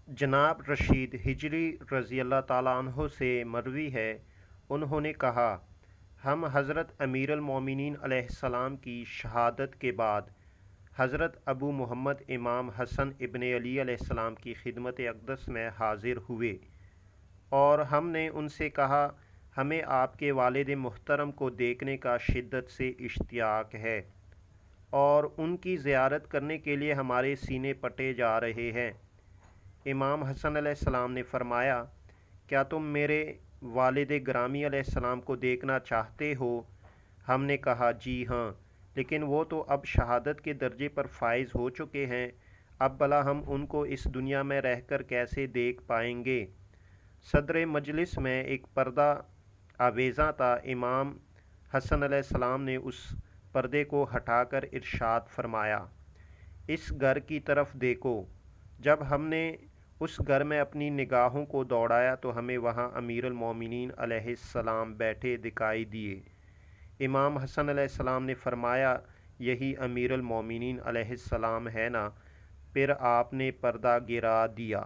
جناب رشید ہجری رضی اللہ تعالیٰ عنہ سے مروی ہے، انہوں نے کہا، ہم حضرت امیر المومنین علیہ السلام کی شہادت کے بعد حضرت ابو محمد امام حسن ابن علی علیہ السلام کی خدمت اقدس میں حاضر ہوئے اور ہم نے ان سے کہا، ہمیں آپ کے والد محترم کو دیکھنے کا شدت سے اشتیاق ہے اور ان کی زیارت کرنے کے لیے ہمارے سینے پٹے جا رہے ہیں۔ امام حسن علیہ السلام نے فرمایا، کیا تم میرے والد گرامی علیہ السلام کو دیکھنا چاہتے ہو؟ ہم نے کہا، جی ہاں، لیکن وہ تو اب شہادت کے درجے پر فائز ہو چکے ہیں، اب بھلا ہم ان کو اس دنیا میں رہ کر کیسے دیکھ پائیں گے؟ صدر مجلس میں ایک پردہ آویزاں تھا۔ امام حسن علیہ السلام نے اس پردے کو ہٹا کر ارشاد فرمایا، اس گھر کی طرف دیکھو۔ جب ہم نے اس گھر میں اپنی نگاہوں کو دوڑایا تو ہمیں وہاں امیر المومنین علیہ السلام بیٹھے دکھائی دیے۔ امام حسن علیہ السلام نے فرمایا، یہی امیر المومنین علیہ السلام ہے نا؟ پھر آپ نے پردہ گرا دیا۔